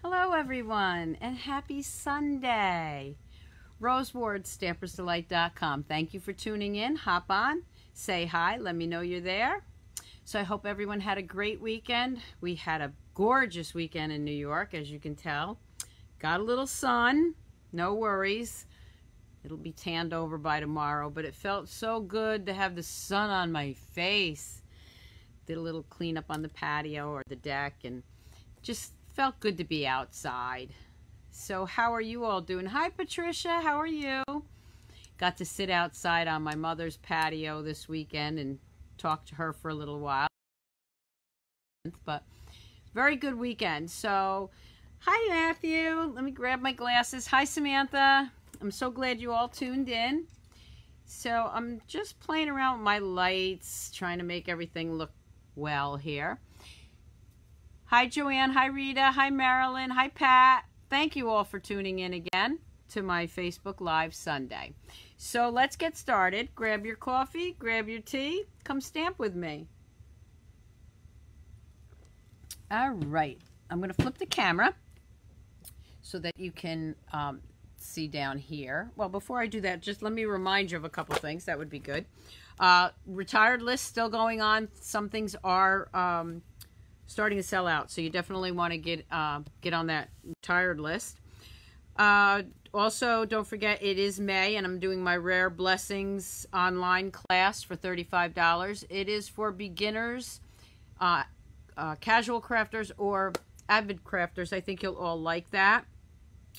Hello everyone and happy Sunday. Rose Ward, stampersdelight.com. Thank you for tuning in. Hop on, say hi, let me know you're there. So I hope everyone had a great weekend. We had a gorgeous weekend in New York, as you can tell. Got a little sun, no worries. It'll be tanned over by tomorrow, but it felt so good to have the sun on my face. Did a little cleanup on the patio or the deck and just felt good to be outside. So how are you all doing? Hi Patricia, how are you? Got to sit outside on my mother's patio this weekend and talk to her for a little while. But very good weekend. So hi Matthew, let me grab my glasses. Hi Samantha, I'm so glad you all tuned in. So I'm just playing around with my lights, trying to make everything look well here. Hi Joanne, hi Rita, hi Marilyn, hi Pat. Thank you all for tuning in again to my Facebook Live Sunday. So let's get started. Grab your coffee, grab your tea, come stamp with me. All right, I'm going to flip the camera so that you can see down here. Well, before I do that, just let me remind you of a couple things. That would be good. Retired list still going on. Some things are starting to sell out, so you definitely want to get on that retired list. Also, don't forget it is May, and I'm doing my Rare Blessings online class for $35. It is for beginners, casual crafters, or avid crafters. I think you'll all like that.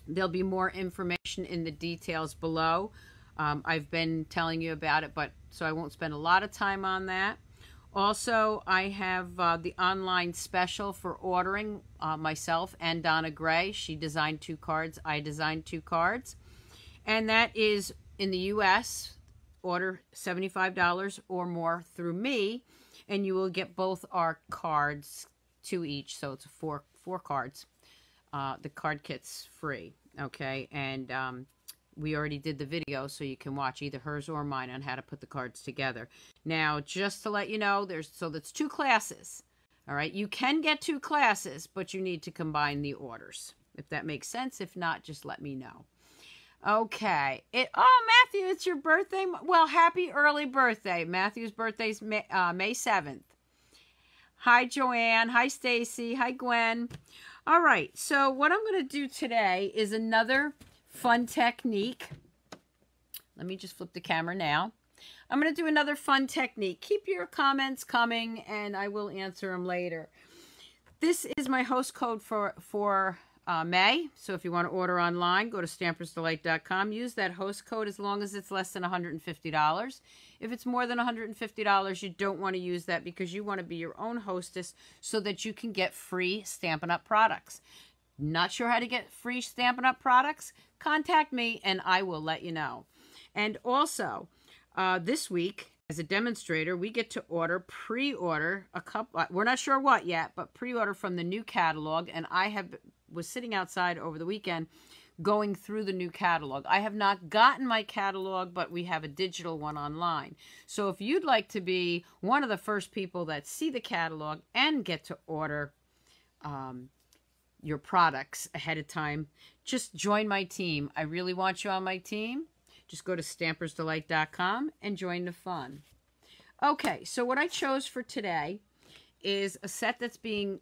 There'll be more information in the details below. I've been telling you about it, but so I won't spend a lot of time on that. Also, I have the online special for ordering myself and Donna Gray. She designed 2 cards. I designed 2 cards. And that is in the U.S. Order $75 or more through me. And you will get both our cards, 2 each. So it's four cards. The card kit's free. Okay. And we already did the video, so you can watch either hers or mine on how to put the cards together. Now, just to let you know, that's 2 classes. All right, you can get 2 classes, but you need to combine the orders, if that makes sense. If not, just let me know. Okay. Oh, Matthew, it's your birthday. Well, happy early birthday. Matthew's birthday's May 7th. Hi, Joanne. Hi, Stacy. Hi, Gwen. All right, so what I'm going to do today is another fun technique. Let me just flip the camera now. I'm going to do another fun technique. Keep your comments coming and I will answer them later. This is my host code for May. So if you want to order online, go to stampersdelight.com. Use that host code as long as it's less than $150. If it's more than $150, you don't want to use that because you want to be your own hostess so that you can get free Stampin' Up! Products. Not sure how to get free Stampin' Up! Products? Contact me and I will let you know. And also, this week, as a demonstrator, we get to pre-order a couple, we're not sure what yet, but pre-order from the new catalog. And I was sitting outside over the weekend going through the new catalog. I have not gotten my catalog, but we have a digital one online. So if you'd like to be one of the first people that see the catalog and get to order your products ahead of time, just join my team. I really want you on my team. Just go to stampersdelight.com and join the fun. Okay, so what I chose for today is a set that's being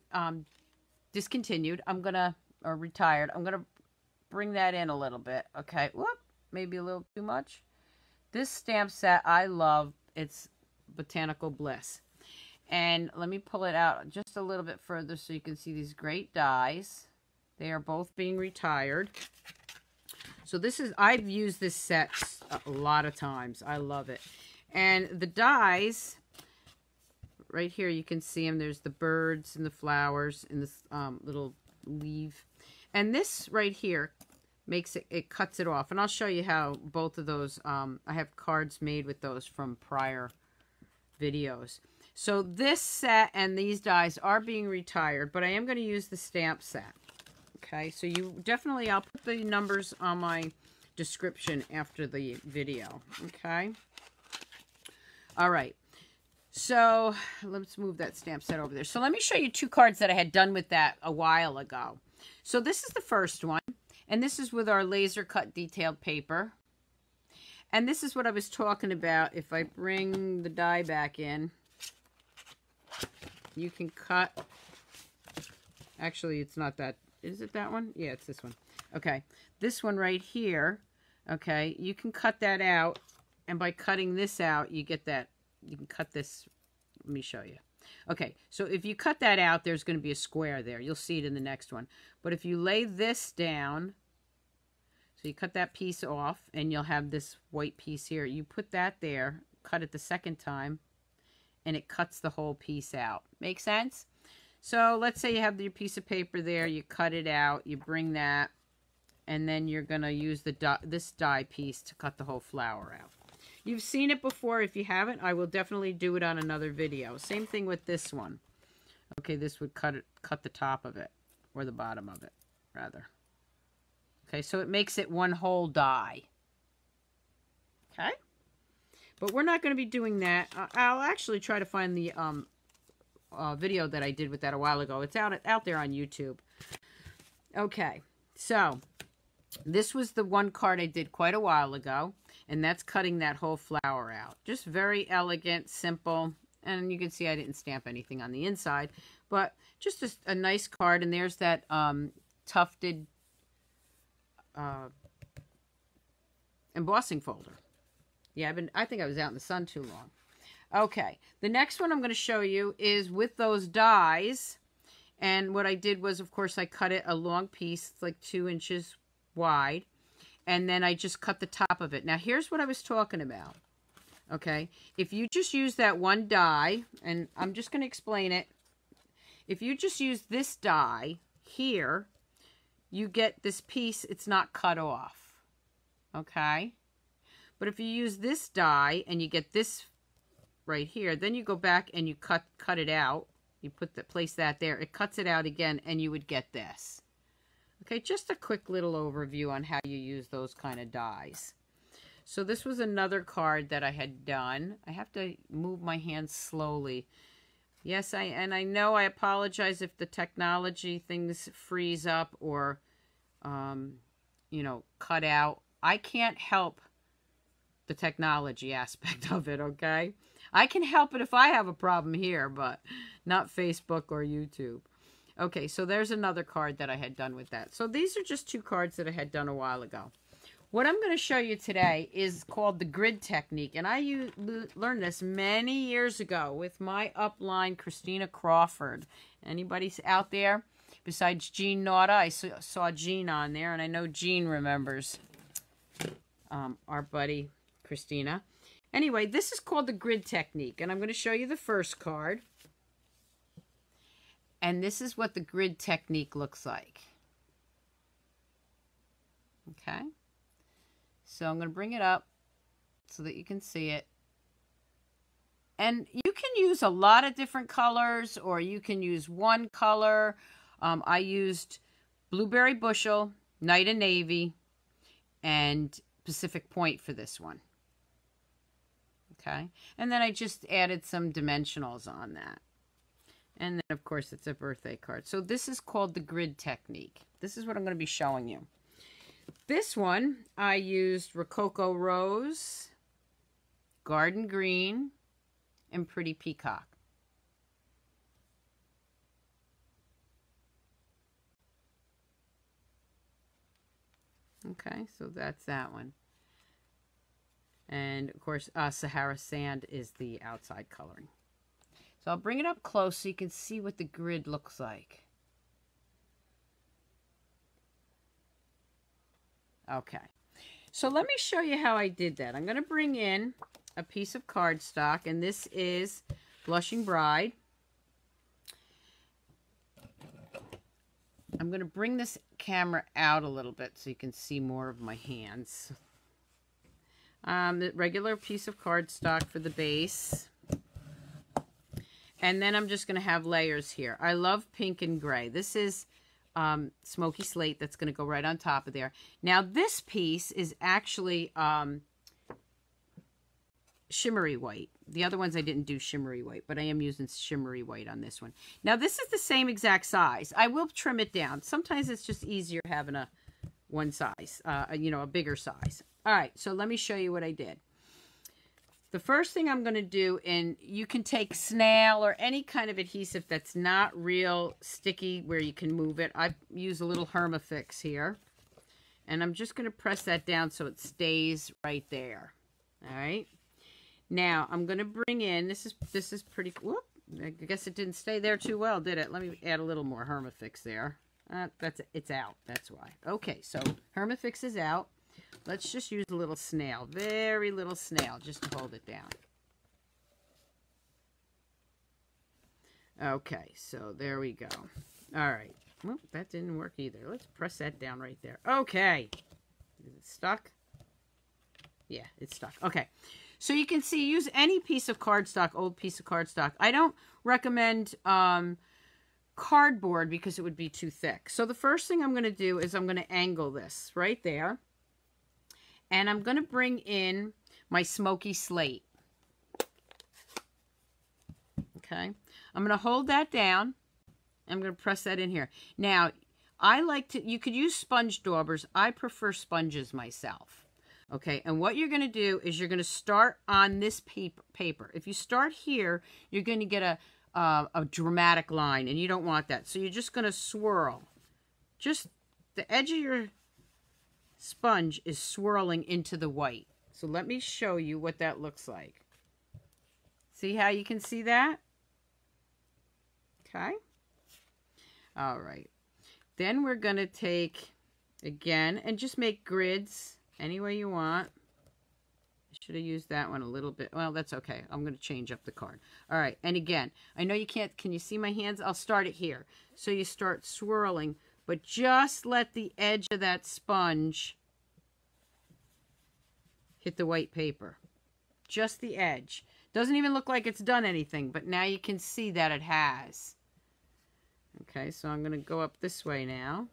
discontinued. Or retired. I'm gonna bring that in a little bit. Okay, whoop, maybe a little too much. This stamp set I love. It's Botanical Bliss. And let me pull it out just a little bit further so you can see these great dies. They are both being retired. So I've used this set a lot of times. I love it. And the dies, right here you can see them. There's the birds and the flowers and this little leaf. And this right here makes it cuts it off. And I'll show you how both of those, I have cards made with those from prior videos. So this set and these dies are being retired, but I am going to use the stamp set. Okay, so I'll put the numbers on my description after the video. Okay. All right. So let's move that stamp set over there. So let me show you 2 cards that I had done with that a while ago. So this is the first one, and this is with our laser cut detailed paper. And this is what I was talking about. If I bring the die back in, you can cut. Actually, it's not that. Is it that one? Yeah, it's this one. Okay, this one right here. Okay, you can cut that out, and by cutting this out, you get that. You can cut this. Let me show you. Okay, so if you cut that out, there's going to be a square there. You'll see it in the next one. But if you lay this down, so you cut that piece off, and you'll have this white piece here. You put that there, cut it the second time, and it cuts the whole piece out. Make sense? So let's say you have your piece of paper there. You cut it out. You bring that, and then you're going to use this die piece to cut the whole flower out. You've seen it before. If you haven't, I will definitely do it on another video. Same thing with this one. Okay, this would cut the top of it, or the bottom of it, rather. Okay, so it makes it one whole die. Okay? But we're not going to be doing that. I'll actually try to find the video that I did with that a while ago. It's out there on YouTube. Okay, so this was the one card I did quite a while ago, and that's cutting that whole flower out. Just very elegant, simple, and you can see I didn't stamp anything on the inside, but just a nice card, and there's that tufted embossing folder. Yeah, I think I was out in the sun too long. Okay, the next one I'm going to show you is with those dies, and what I did was, of course, I cut it a long piece, like 2 inches wide, and then I just cut the top of it. Now, here's what I was talking about. Okay, if you just use that one die, and I'm just going to explain it. If you just use this die here, you get this piece, it's not cut off. Okay? But if you use this die and you get this right here, then you go back and you cut it out. You place that there. It cuts it out again, and you would get this. Okay, just a quick little overview on how you use those kind of dies. So this was another card that I had done. I have to move my hands slowly. Yes, I know I apologize if the technology things freeze up or, you know, cut out. I can't help the technology aspect of it, okay? I can help it if I have a problem here, but not Facebook or YouTube. Okay, so there's another card that I had done with that. So these are just 2 cards that I had done a while ago. What I'm going to show you today is called the grid technique, and I learned this many years ago with my upline, Christina Crawford. Anybody out there besides Jean Nauta? I saw Jean on there, and I know Jean remembers our buddy Christina. Anyway, this is called the grid technique, and I'm going to show you the first card. And this is what the grid technique looks like. Okay. So I'm going to bring it up so that you can see it. And you can use a lot of different colors, or you can use one color. I used Blueberry Bushel, Night and Navy, and Pacific Point for this one. Okay. And then I just added some dimensionals on that. And then, of course, it's a birthday card. So this is called the grid technique. This is what I'm going to be showing you. This one, I used Rococo Rose, Garden Green, and Pretty Peacock. Okay, so that's that one. And, of course, Sahara Sand is the outside coloring. So I'll bring it up close so you can see what the grid looks like. Okay, so let me show you how I did that. I'm going to bring in a piece of cardstock, and this is Blushing Bride. I'm going to bring this camera out a little bit so you can see more of my hands. The regular piece of cardstock for the base. And then I'm just going to have layers here. I love pink and gray. This is Smoky Slate that's going to go right on top of there. Now this piece is actually shimmery white. The other ones I didn't do shimmery white, but I am using shimmery white on this one. Now this is the same exact size. I will trim it down. Sometimes it's just easier having a one size, you know, a bigger size. All right, so let me show you what I did. The first thing I'm going to do, and you can take snail or any kind of adhesive that's not real sticky where you can move it. I use a little Hermafix here. And I'm just going to press that down so it stays right there. All right. Now I'm going to bring in, this is pretty, whoop, I guess it didn't stay there too well, did it? Let me add a little more Hermafix there. It's out. That's why. Okay, so Hermafix is out. Let's just use a little snail, very little snail, just to hold it down. Okay, so there we go. All right. Well, that didn't work either. Let's press that down right there. Okay. Is it stuck? Yeah, it's stuck. Okay. So you can see, use any piece of cardstock, old piece of cardstock. I don't recommend cardboard because it would be too thick. So the first thing I'm going to do is I'm going to angle this right there. And I'm going to bring in my Smoky Slate. Okay. I'm going to hold that down. I'm going to press that in here. Now, I like to, you could use sponge daubers. I prefer sponges myself. Okay, and what you're going to do is you're going to start on this paper. If you start here, you're going to get a dramatic line, and you don't want that. So you're just going to swirl. Just the edge of your sponge is swirling into the white. So let me show you what that looks like. See how you can see that? Okay. All right. Then we're going to take, again, and just make grids any way you want. I should have used that one a little bit. Well, that's okay. I'm going to change up the card. All right. And again, I know you can't, can you see my hands? I'll start it here. So you start swirling, but just let the edge of that sponge hit the white paper. Just the edge. Doesn't even look like it's done anything, but now you can see that it has. Okay, so I'm going to go up this way now.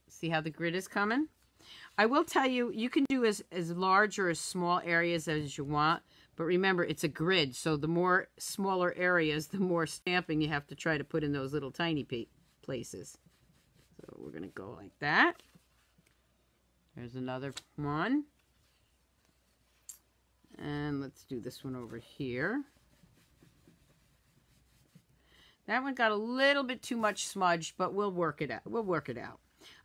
See how the grid is coming? I will tell you, you can do as large or as small areas as you want, but remember, it's a grid, so the more smaller areas, the more stamping you have to try to put in those little tiny places. So we're going to go like that. There's another one. And let's do this one over here. That one got a little bit too much smudge, but we'll work it out. We'll work it out.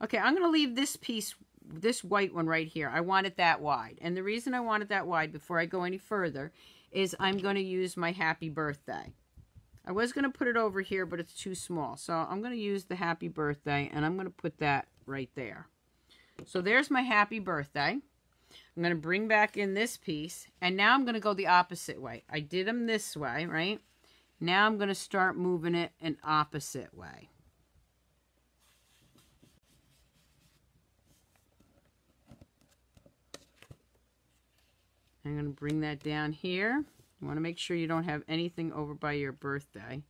Okay, I'm going to leave this piece, this white one right here. I want it that wide. And the reason I want it that wide before I go any further is I'm going to use my happy birthday. I was going to put it over here, but it's too small. So I'm going to use the happy birthday, and I'm going to put that right there. So there's my happy birthday. I'm going to bring back in this piece, and now I'm going to go the opposite way. I did them this way, right? Now I'm going to start moving it an opposite way. I'm going to bring that down here. You want to make sure you don't have anything over by your birthday.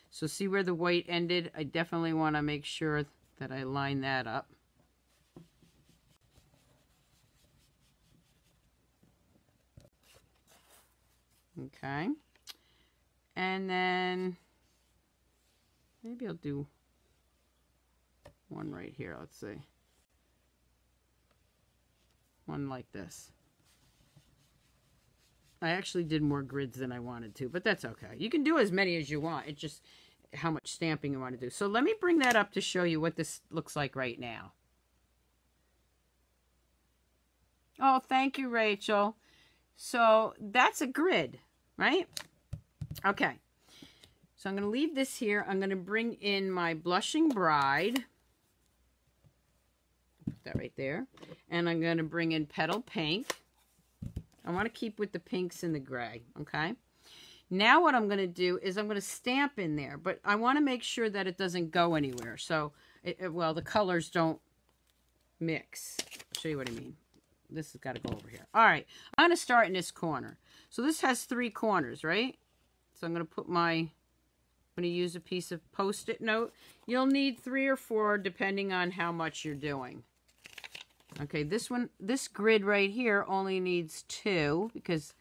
So see where the white ended? I definitely want to make sure that I line that up. Okay. And then maybe I'll do one right here. Let's see. One like this. I actually did more grids than I wanted to, but that's okay. You can do as many as you want. It's just how much stamping you want to do. So let me bring that up to show you what this looks like right now. Oh, thank you, Rachel. So that's a grid, right? Okay. So I'm going to leave this here. I'm going to bring in my Blushing Bride. Put that right there. And I'm going to bring in Petal Pink. I want to keep with the pinks and the gray, okay? Now what I'm going to do is I'm going to stamp in there, but I want to make sure that it doesn't go anywhere. So, well, the colors don't mix. I'll show you what I mean. This has got to go over here. All right, I'm going to start in this corner. So this has 3 corners, right? So I'm going to put my I'm going to use a piece of Post-it note. You'll need 3 or 4 depending on how much you're doing. Okay, this grid right here only needs 2 because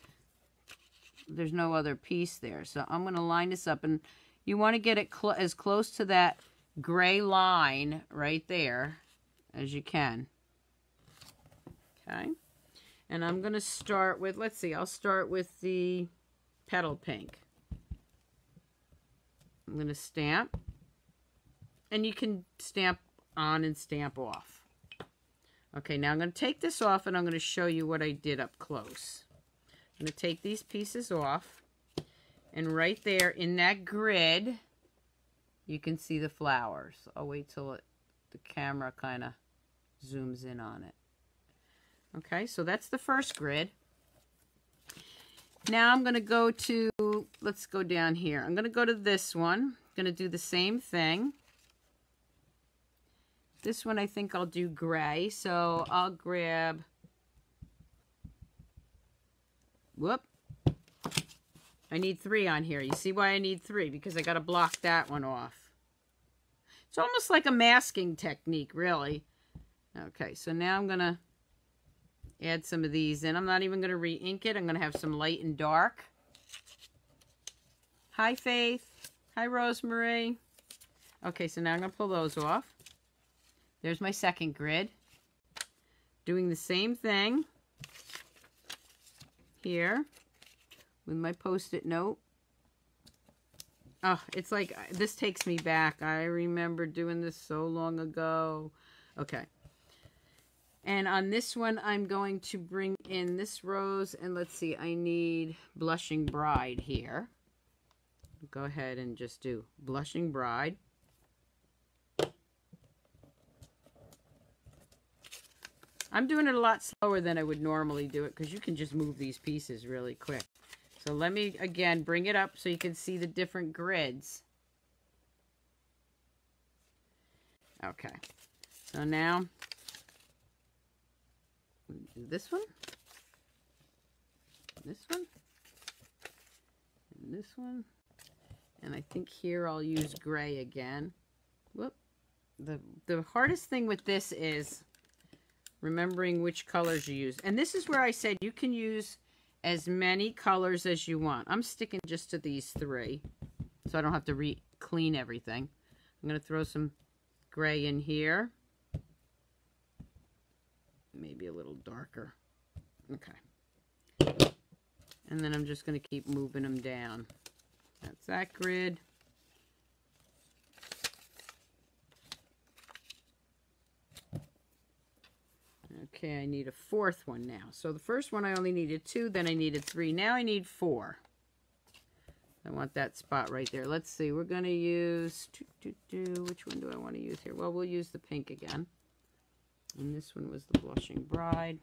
there's no other piece there. So I'm going to line this up, and you want to get it as close to that gray line right there as you can. Okay, and I'm going to start with, let's see, I'll start with the Petal pink. I'm going to stamp, and you can stamp on and stamp off. Okay, now I'm going to take this off, and I'm going to show you what I did up close. I'm going to take these pieces off, and right there in that grid, you can see the flowers. I'll wait till the camera kind of zooms in on it. Okay, so that's the first grid. Now I'm going to go to, let's go down here. I'm going to go to this one. I'm going to do the same thing. This one I think I'll do gray, so I'll grab, whoop, I need 3 on here. You see why I need 3? Because I got to block that one off. It's almost like a masking technique, really. Okay, so now I'm going to add some of these in. I'm not even going to re-ink it. I'm going to have some light and dark. Hi, Faith. Hi, Rosemary. Okay, so now I'm going to pull those off. There's my second grid. Doing the same thing here with my Post-it note. Oh, it's like, this takes me back. I remember doing this so long ago. Okay. And on this one, I'm going to bring in this rose. And let's see, I need Blushing Bride here. Go ahead and just do Blushing Bride. I'm doing it a lot slower than I would normally do it because you can just move these pieces really quick. So let me, again, bring it up so you can see the different grids. Okay. So now, do this one, this one, and this one. And I think here I'll use gray again. Whoop. The hardest thing with this is remembering which colors you use. And this is where I said you can use as many colors as you want. I'm sticking just to these 3 so I don't have to clean everything. I'm going to throw some gray in here. Maybe a little darker. Okay. And then I'm just going to keep moving them down. That's that grid. Okay, I need a 4th one now. So the first one I only needed 2, then I needed 3. Now I need 4. I want that spot right there. Let's see, we're going to use, which one do I want to use here? Well, we'll use the pink again. And this one was the Blushing Bride.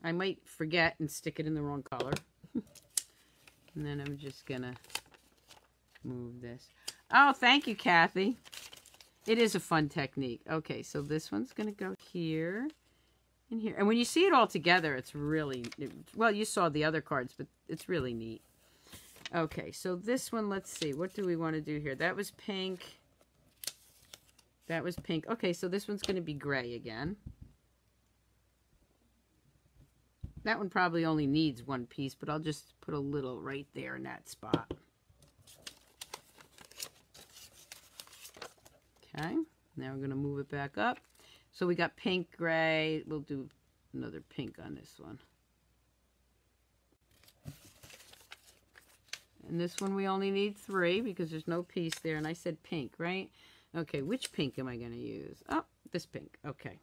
I might forget and stick it in the wrong color. And then I'm just going to move this. Oh, thank you, Kathy. It is a fun technique. Okay, so this one's going to go here and here. And when you see it all together, it's really, well, you saw the other cards, but it's really neat. Okay, so this one, let's see. What do we want to do here? That was pink. That was pink. Okay, so this one's going to be gray again. That one probably only needs 1 piece, but I'll just put a little right there in that spot. Okay, now we're going to move it back up. So we got pink, gray. We'll do another pink on this one. And this one we only need 3 because there's no piece there. And I said pink, right? Okay, which pink am I going to use? Oh, this pink. Okay.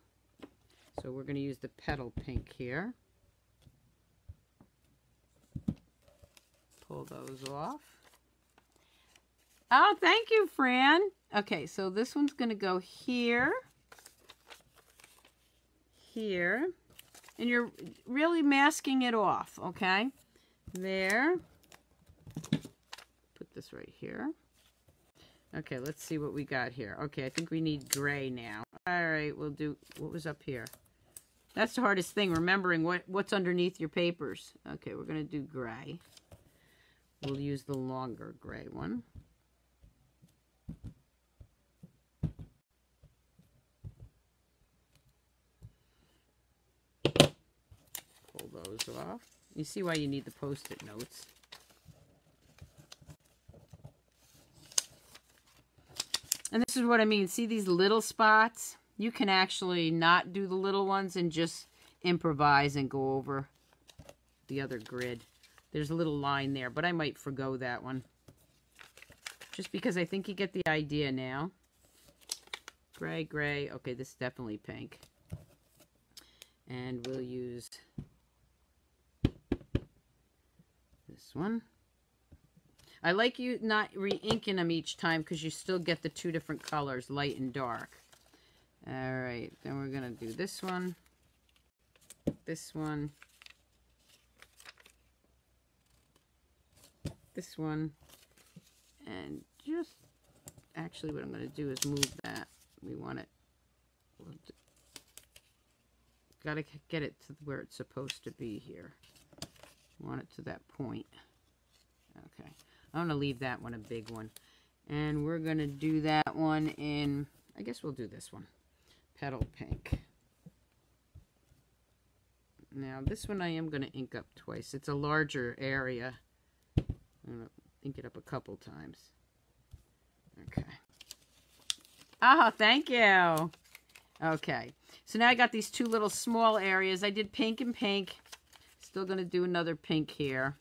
So we're going to use the Petal pink here. Pull those off. Oh, thank you, Fran. Okay, so this one's going to go here, here, and you're really masking it off, okay? There. Put this right here. Okay, let's see what we got here. Okay, I think we need gray now. All right, we'll do, what was up here? That's the hardest thing, remembering what's underneath your papers. Okay, we're going to do gray. we'll use the longer gray one. Pull those off. You see why you need the Post-it notes. And this is what I mean. See these little spots? You can actually not do the little ones and just improvise and go over the other grid. There's a little line there, but I might forgo that one. Just because I think you get the idea now. Gray, gray. Okay, this is definitely pink. And we'll use this one. I like you not re-inking them each time because you still get the two different colors, light and dark. All right, then we're going to do this one, this one, this one, and just, actually what I'm going to do is move that. We want it, got to get it to where it's supposed to be here. Want it to that point. Okay. I'm going to leave that one a big one. And we're going to do that one in, I guess we'll do this one. Petal pink. Now this one I am going to ink up twice. It's a larger area. I'm going to ink it up a couple times. Okay. Oh, thank you. Okay. So now I got these two little small areas. I did pink and pink. Still going to do another pink here.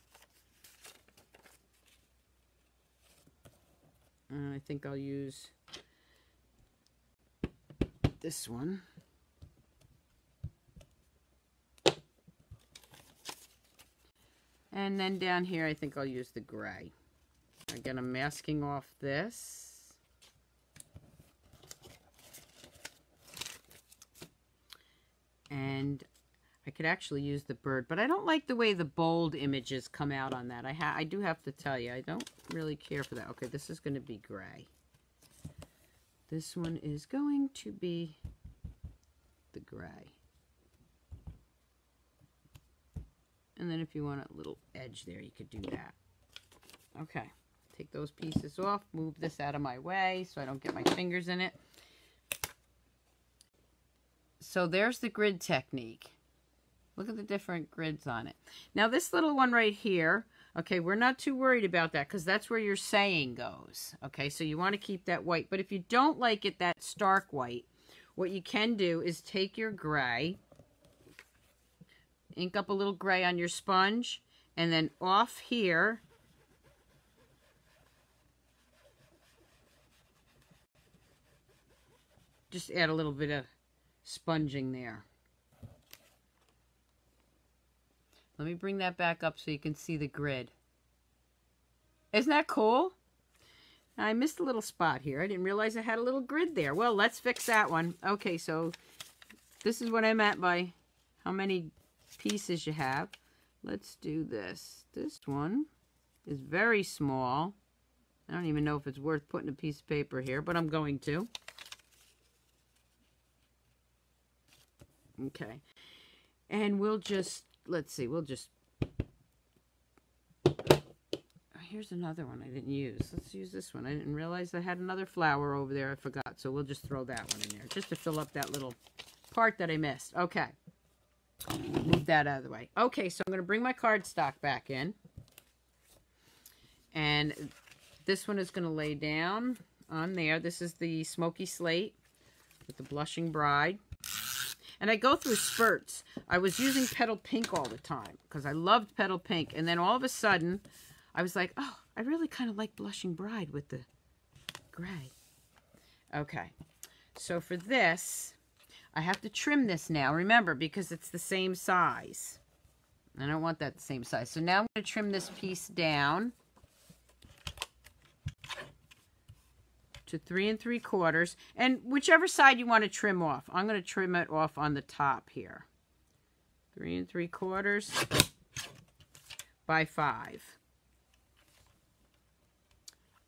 I think I'll use this one. And then down here, I think I'll use the gray. Again, I'm masking off this. And I could actually use the bird, but I don't like the way the bold images come out on that. I do have to tell you, I don't really care for that. Okay, this is going to be gray. This one is going to be the gray. And then if you want a little edge there, you could do that. Okay, take those pieces off, move this out of my way so I don't get my fingers in it. So there's the grid technique. Look at the different grids on it. Now this little one right here, okay, we're not too worried about that because that's where your saying goes. Okay, so you want to keep that white. But if you don't like it that stark white, what you can do is take your gray, ink up a little gray on your sponge, and then off here, just add a little bit of sponging there. Let me bring that back up so you can see the grid. Isn't that cool? I missed a little spot here. I didn't realize I had a little grid there. Well, let's fix that one. Okay, so this is what I meant by how many pieces you have. Let's do this. This one is very small. I don't even know if it's worth putting a piece of paper here, but I'm going to. Okay. And we'll just, let's see, we'll just, here's another one I didn't use. Let's use this one. I didn't realize I had another flower over there. I forgot. So we'll just throw that one in there just to fill up that little part that I missed. Okay. Move that out of the way. Okay, so I'm going to bring my cardstock back in. And this one is going to lay down on there. This is the Smoky Slate with the Blushing Bride. And I go through spurts. I was using Petal Pink all the time because I loved Petal Pink. And then all of a sudden, I was like, oh, I really kind of like Blushing Bride with the gray. Okay. So for this, I have to trim this now. Remember, because it's the same size. I don't want that the same size. So now I'm going to trim this piece down to 3 3/4, and whichever side you want to trim off. I'm going to trim it off on the top here. 3 3/4 by 5.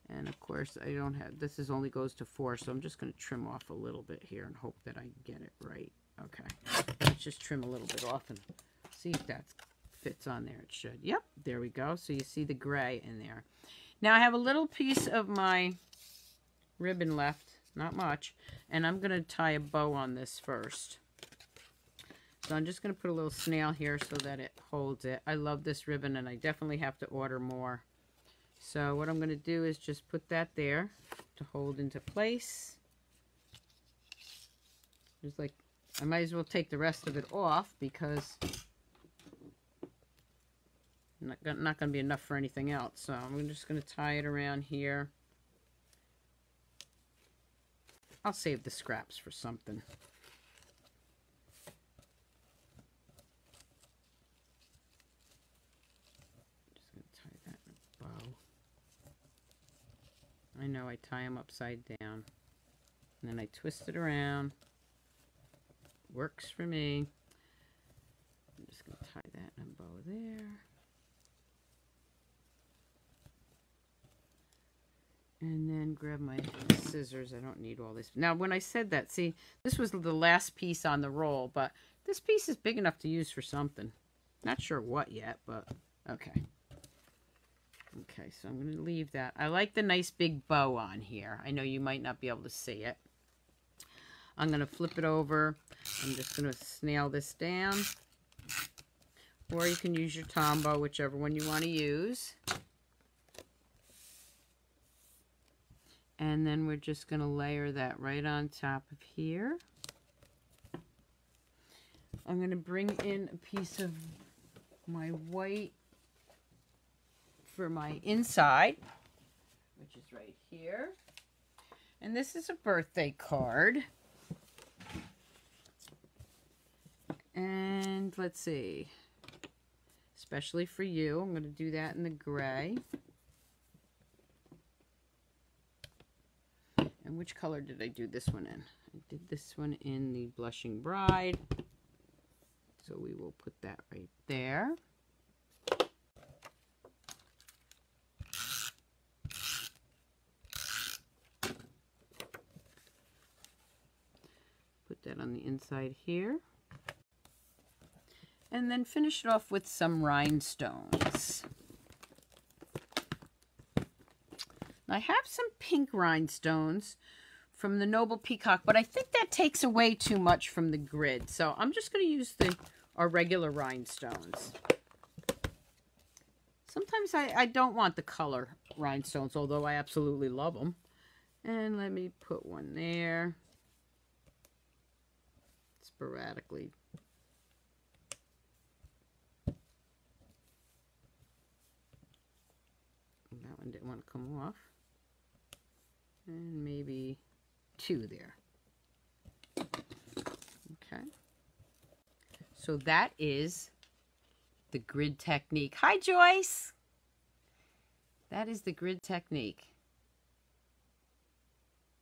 And of course I don't have, this is only goes to 4, so I'm just going to trim off a little bit here and hope that I get it right. Okay, let's just trim a little bit off and see if that's fits on there. It should. Yep, there we go. So you see the gray in there. Now I have a little piece of my ribbon left, not much, and I'm going to tie a bow on this first. So I'm just going to put a little snail here so that it holds it. I love this ribbon, and I definitely have to order more. So what I'm going to do is just put that there to hold into place. Just like, I might as well take the rest of it off because not going to be enough for anything else. So I'm just going to tie it around here. I'll save the scraps for something. Just going to tie that in a bow. I know, I tie them upside down. And then I twist it around. Works for me. I'm just going to tie that in a bow there. And then grab my scissors. I don't need all this. Now, when I said that, see, this was the last piece on the roll, but this piece is big enough to use for something. Not sure what yet, but okay. Okay, so I'm going to leave that. I like the nice big bow on here. I know you might not be able to see it. I'm going to flip it over. I'm just going to snail this down. Or you can use your Tombow, whichever one you want to use. And then we're just going to layer that right on top of here. I'm going to bring in a piece of my white for my inside, which is right here. And this is a birthday card. And let's see, especially for you, I'm going to do that in the gray. And which color did I do this one in? I did this one in the Blushing Bride. So we will put that right there. Put that on the inside here. And then finish it off with some rhinestones. I have some pink rhinestones from the Noble Peacock, but I think that takes away too much from the grid. So I'm just going to use our regular rhinestones. Sometimes I don't want the color rhinestones, although I absolutely love them. And let me put one there. Sporadically. That one didn't want to come off. And maybe two there. Okay. So that is the grid technique. Hi, Joyce. That is the grid technique.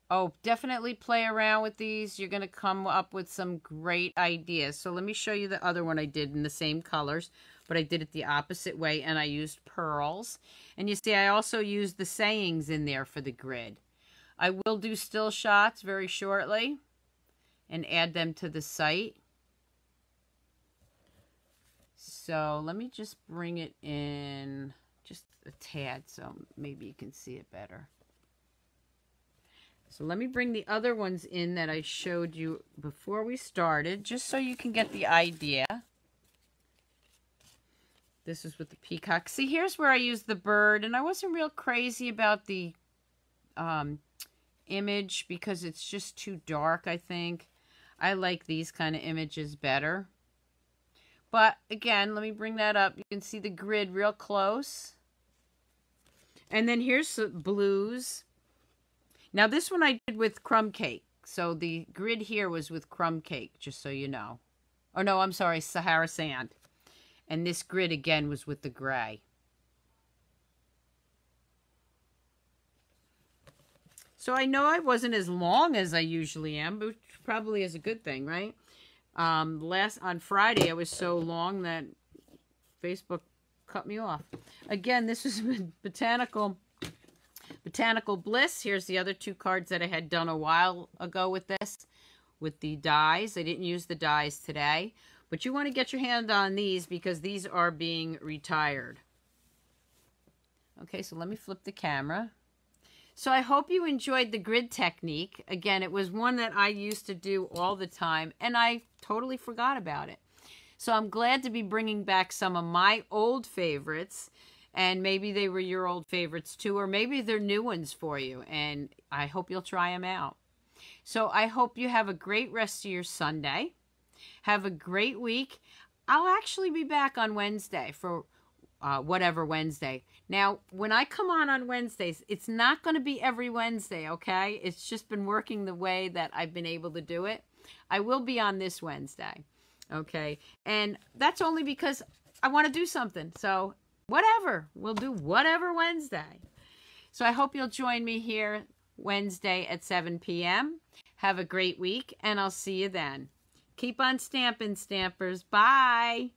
Oh, definitely play around with these. You're going to come up with some great ideas. So let me show you the other one I did in the same colors, but I did it the opposite way, and I used pearls. And you see, I also used the sayings in there for the grid. I will do still shots very shortly and add them to the site. So let me just bring it in just a tad so maybe you can see it better. So let me bring the other ones in that I showed you before we started, just so you can get the idea. This is with the peacock. See, here's where I used the bird, and I wasn't real crazy about the image because it's just too dark, I think. I like these kind of images better. But again, let me bring that up. You can see the grid real close. And then here's some blues. Now this one I did with crumb cake. So the grid here was with crumb cake, just so you know. Oh no, I'm sorry, Sahara Sand. And this grid again was with the gray. So I know I wasn't as long as I usually am, but probably is a good thing, right? On Friday I was so long that Facebook cut me off. Again, this is Botanical Bliss. Here's the other two cards that I had done a while ago with this, with the dies. I didn't use the dies today, But you want to get your hand on these because these are being retired. Okay, so let me flip the camera. So I hope you enjoyed the grid technique. Again, it was one that I used to do all the time, and I totally forgot about it. So I'm glad to be bringing back some of my old favorites, and maybe they were your old favorites too, or maybe they're new ones for you, and I hope you'll try them out. So I hope you have a great rest of your Sunday. Have a great week. I'll actually be back on Wednesday for whatever Wednesday. Now, when I come on Wednesdays, it's not going to be every Wednesday, okay? It's just been working the way that I've been able to do it. I will be on this Wednesday, okay? And that's only because I want to do something. So whatever. We'll do whatever Wednesday. So I hope you'll join me here Wednesday at 7 p.m. Have a great week, and I'll see you then. Keep on stamping, stampers. Bye.